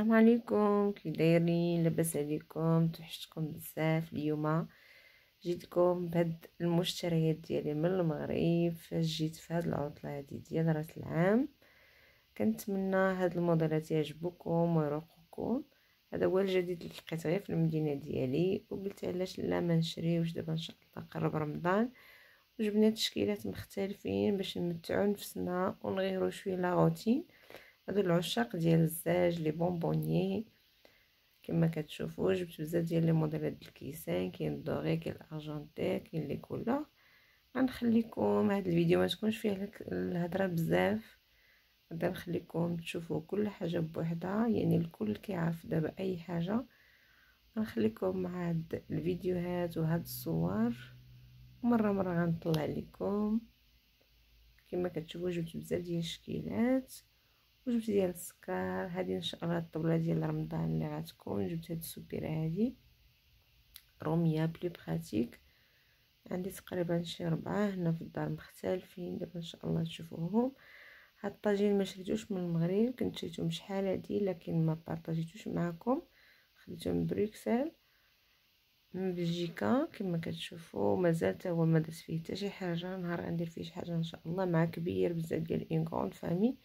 السلام عليكم، كي دايرين؟ لاباس عليكم؟ توحشتكم بزاف. اليوم جيتكم بهاد المشتريات ديالي من المغرب. فاش جيت في هاد العطله هادي ديال راس العام كنتمنى هاد الموديلات يعجبوكم ويروقوكم. هذا هو الجديد اللي لقيت غير في المدينه ديالي، وقلت علاش لا ما نشريوش دابا ان شاء الله قرب رمضان. وجبنا تشكيلات مختلفين باش نمتعوا نفسنا ونغيروا شويه لا روتين. هادو العشاق ديال الزاج لي بونبونيي كما كتشوفوا. جبت بزاف ديال لي موديلات د الكيسان، كاين الدوغي، كاين الارجنتير، كاين لي كولور. غنخليكم هاد الفيديو ما تكونش فيه الهضره بزاف، غادي نخليكم تشوفوا كل حاجه بوحدها، يعني الكل كيعرف دابا اي حاجه. غنخليكم مع هاد الفيديوهات وهاد الصور، مره غنطلع لكم. كما كتشوفوا جبت بزاف ديال الشكيلات وجبت ديال السكر. هذه ان شاء الله الطبله ديال رمضان اللي غتكون. جبت هاد السوبيره هذه روميه بلي براتيك. عندي تقريبا شي 4 هنا في الدار مختلفين، دابا ان شاء الله تشوفوهم. هاد الطاجين ما شريتوش من المغرب، كنت شريتهم شحال هادي لكن ما بارطاجيتوش معكم، خديتهم من بروكسل من بلجيكا. كما كتشوفوا مازال تا هو ما داز فيه حتى شي حاجه. نهار غندير فيه شي حاجه ان شاء الله مع كبير بزاف ديال اون كروند فامي.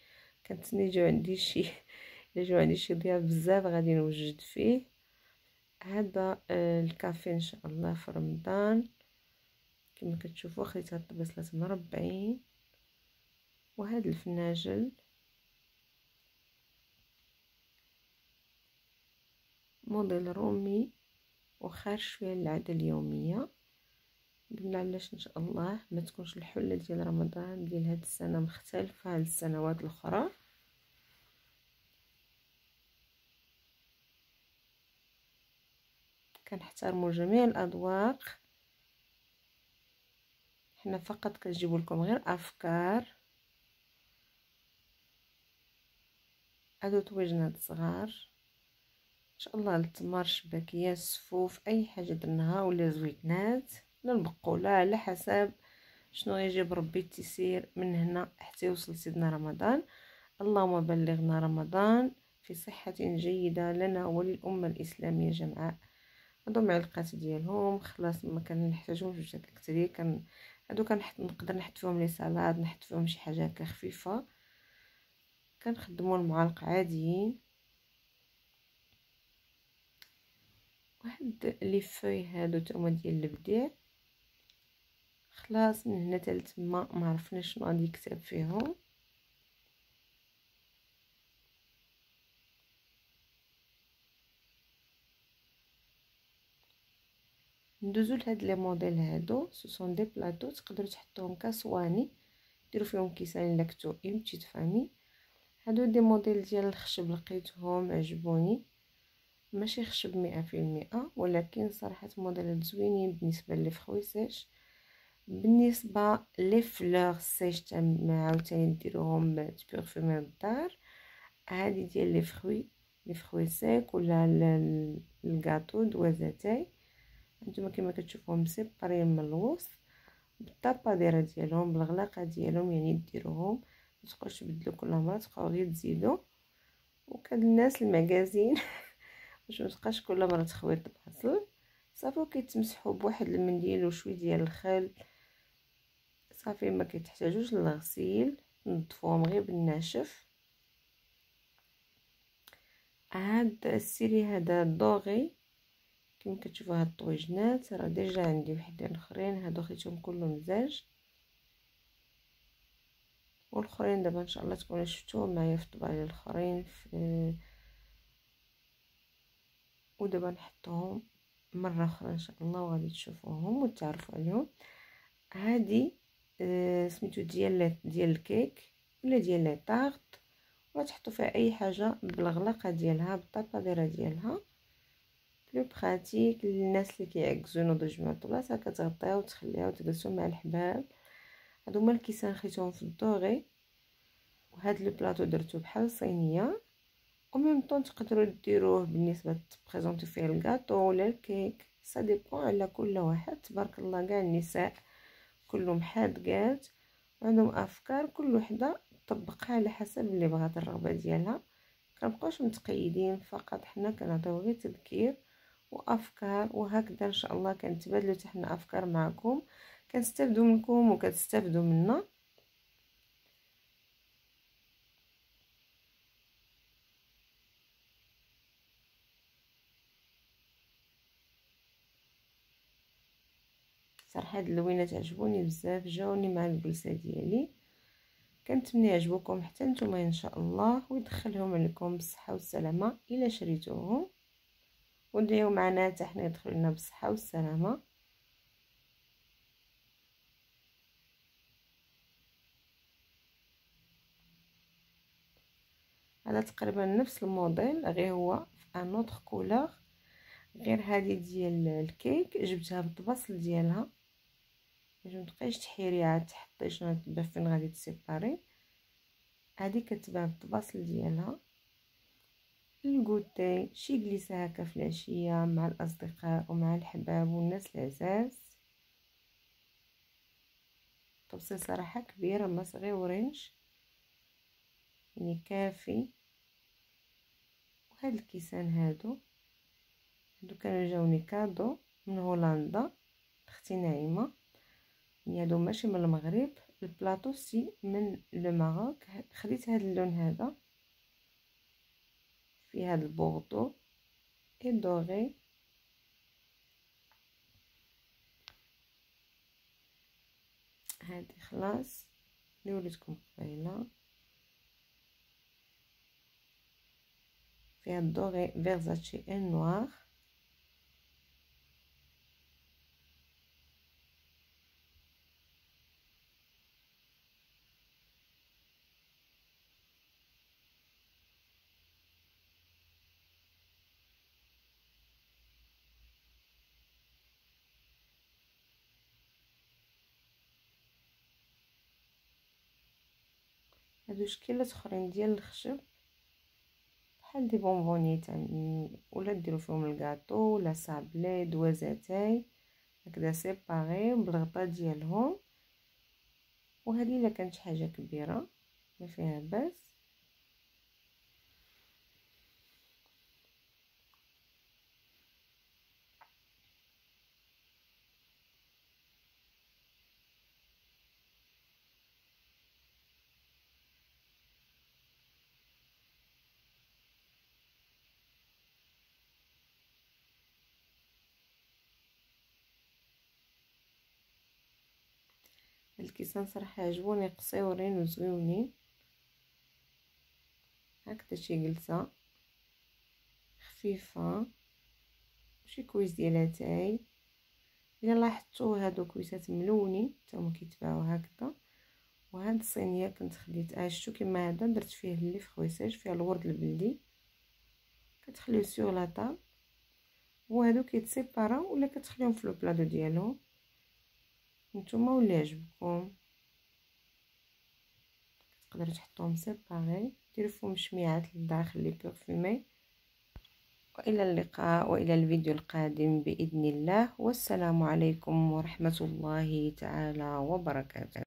كنتسنى يجيو عندي شي يجيو عندي شي ضياف بزاف غادي نوجد فيه. هذا الكافي ان شاء الله في رمضان. كما كتشوفوا خديت هاد البصلات مربعين، وهاد الفناجل موديل رومي وخارج شويه للعاده اليوميه. قلنا علاش ان شاء الله ما تكونش الحله ديال رمضان ديال هاد السنه مختلفه عن السنوات الاخرى. كنحترموا جميع الاذواق، حنا فقط كنجيبو لكم غير افكار. هادو طويجنات صغار ان شاء الله، التمر، شباكيه، السفوف، اي حاجه درناها، ولا زويتنات ولا البقوله، على حسب شنو يجيب ربي التيسير من هنا حتى يوصل سيدنا رمضان. اللهم بلغنا رمضان في صحة جيدة لنا وللأمة الإسلامية جمعاء. هادو معلقات ديالهم خلاص ما كنحتاجهمش بشكل كثير. هادو نقدر نحط فيهم لي سالاد، نحط فيهم شي حاجه هكا خفيفه. كنخدموا المعالق عاديين. واحد لي فوي هادو تما ديال البديع. خلاص من هنا حتى لتما ما عرفناش شنو غادي يكتب فيهم. ندوزو لهاد لي موديل هادو. سو سون دي بلاطو تقدروا تحطوهم كصواني، ديروا فيهم كيسان لاكتو اون بتيت فامي. هادو دي موديل ديال الخشب لقيتهم عجبوني، ماشي خشب 100%، ولكن صراحه موديلات زوينين بالنسبه لي فخوي سيش. بالنسبه لي فلور سيش تما عاوتاني نديروهم تبورفيمي للدار. هادي ديال لي فخوي سيك ولا الكاطو دوازاتاي. هانتوما كما كتشوفوهم مسيبارين من الوسط بالطاباديره ديالهم بالغلاقه ديالهم، يعني ديروهم متبقاوش تبدلو كل مره، تبقاو غير تزيدو. وكاد الناس المغازين باش متبقاش كل مره تخويط البصل، صافي كيتمسحوا بواحد المنديل وشويه ديال الخل، صافي ما كيتحتاجوش للغسيل، نضفوهم غير بالناشف. هاد السيري هذا دوغي كما كتشوفوا. هاد الطويجنات راه ديجا عندي وحدين اخرين، هادو خيتهم كلهم مزاج، والاخرين دابا ان شاء الله تكونوا شفتوهم معايا في الطباله الاخرين ودابا نحطهم مره اخرى ان شاء الله وغادي تشوفوهم وتعرفوا عليهم. هادي سميتو ديال الكيك ولا ديال لي طارط، ولا تحطوا فيها اي حاجه بالغلاقه ديالها بالطاباديره ديالها. بلو براتيك للناس اللي كيعكزوا ينوضوا يجمعوا الطبلات، هكا تغطيها وتخليها وتجلسوا مع الحباب. هادو هما الكيسان خيتهم في الدوغي. وهاد لو بلاطو درتو بحال صينيه، او ميم طون تقدروا ديروه بالنسبه تبريزونطيو فيه الكاطو ولا الكيك، سا ديبون على كل واحد. تبارك الله كاع النساء كلهم حادقات وعندهم افكار، كل وحده تطبقها على حسب اللي بغات الرغبه ديالها. كنبقاوش متقيدين، فقط حنا كنعطيو غير تذكير وافكار، وهكذا ان شاء الله كنتبادلوا حتى حنا افكار معكم، كنستافدوا منكم وكتستافدوا منا. صراحه هاد اللوينات عجبوني بزاف، جاوني مع الجلسه ديالي، كنتمنى يعجبوكم حتى نتوما ان شاء الله، ويدخلهم عليكم بالصحه والسلامه الا شريتوهم، ودعيو معنا حتى حنا يدخلوا لنا بالصحه والسلامه. هذا تقريبا نفس الموديل، غير هو في ان اوتر كولور، غير هذه ديال الكيك جبتها بالطباصل ديالها باش متبقايش تحيريها تحطي شنو تبان فين غادي تسيباري. هذه كتباع بالطباصل ديالها الكوتي شي جلسه هكا في العشيه مع الاصدقاء ومع الحباب والناس العزاز. طبسي صراحه كبيره ما صغيورينش يعني كافي. وهاد الكيسان هادو كانوا جاوني كادو من هولندا، اختي نعيمه، يعني هادو ماشي من المغرب، البلاطو سي من لو ماروك. خديت هاد اللون هذا في هاد البوردو اي دوري. هادي خلاص اللي وريتكم قبيله، فيها الدوري فيرزاتشي اي نوار. هادو شكيلات اخرين ديال الخشب بحال دي بونبوني تاع، ولا ديروا فيهم الكاطو ولا صابلي دوازاتاي هكذا سيباري بالغطاء ديالهم. وهذه الا كانت حاجه كبيره ما فيها باس. الكيسان صراحه عجبوني، قصيورين وزويونين هكذا، شي جلسه خفيفه ماشي كويس ديال اتاي. الا لاحظتوا هادو كويسات ملونين حتى كيتباعوا هكذا. وهاد الصينيه كنت خديت شتو كيما هذا درت فيه اللي في خويساج فيه الورد البلدي، كتخليو سيغ لا طاب، وهادو كيتسيباراو ولا كتخليهم في لو بلاطو ديالهم نتوما واللي يعجبكم. تقدروا تحطوهم سيباري، ديروا فيهم شميعات للداخل لي بيرفومي. والى اللقاء والى الفيديو القادم باذن الله، والسلام عليكم ورحمه الله تعالى وبركاته.